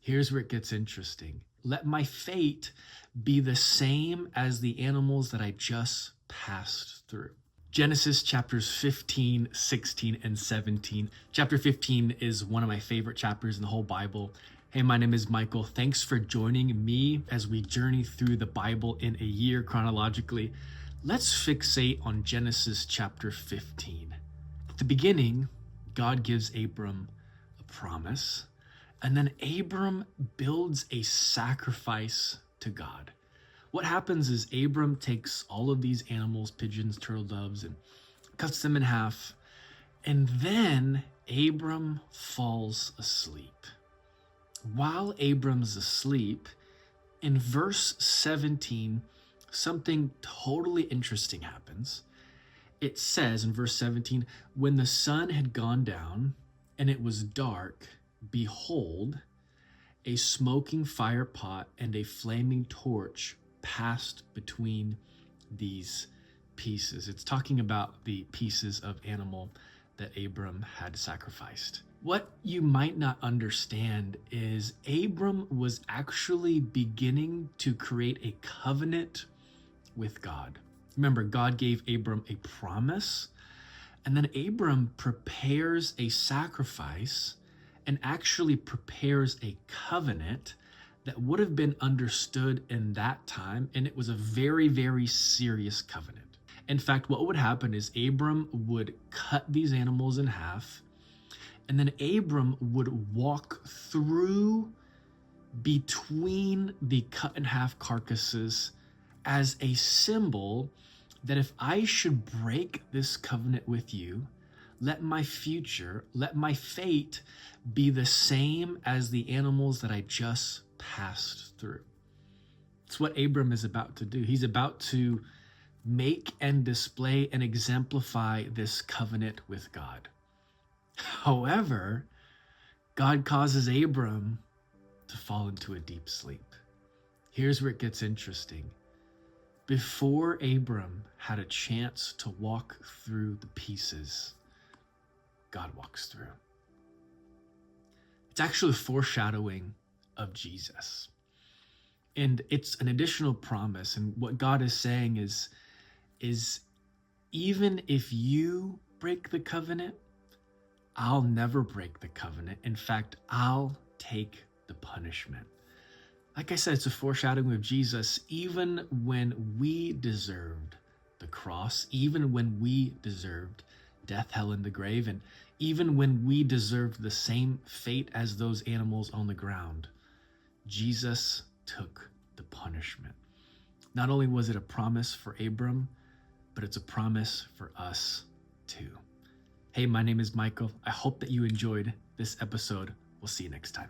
Here's where it gets interesting. Let my fate be the same as the animals that I just passed through. Genesis chapters 15, 16, and 17. Chapter 15 is one of my favorite chapters in the whole Bible. Hey, my name is Michael. Thanks for joining me as we journey through the Bible in a year chronologically. Let's fixate on Genesis chapter 15. At the beginning, God gives Abram a promise, and then Abram builds a sacrifice to God. What happens is Abram takes all of these animals, pigeons, turtle doves, and cuts them in half. And then Abram falls asleep. While Abram's asleep, in verse 17, something totally interesting happens. It says in verse 17, when the sun had gone down and it was dark, behold, a smoking fire pot and a flaming torch passed between these pieces. It's talking about the pieces of animal that Abram had sacrificed. What you might not understand is Abram was actually beginning to create a covenant with God. Remember, God gave Abram a promise, and then Abram prepares a sacrifice and actually prepares a covenant that would have been understood in that time, and it was a very, very serious covenant. In fact, what would happen is Abram would cut these animals in half, and then Abram would walk through between the cut in half carcasses as a symbol that if I should break this covenant with you, let my fate be the same as the animals that I just passed through. It's what Abram is about to do. He's about to make and display and exemplify this covenant with God. However, God causes Abram to fall into a deep sleep. Here's where it gets interesting. Before Abram had a chance to walk through the pieces, God walks through. It's actually a foreshadowing of Jesus. And it's an additional promise. And what God is saying is even if you break the covenant, I'll never break the covenant. In fact, I'll take the punishment. Like I said, it's a foreshadowing of Jesus. Even when we deserved the cross, even when we deserved death, hell, and the grave, and even when we deserved the same fate as those animals on the ground, Jesus took the punishment. Not only was it a promise for Abram, but it's a promise for us too. Hey, my name is Michael. I hope that you enjoyed this episode. We'll see you next time.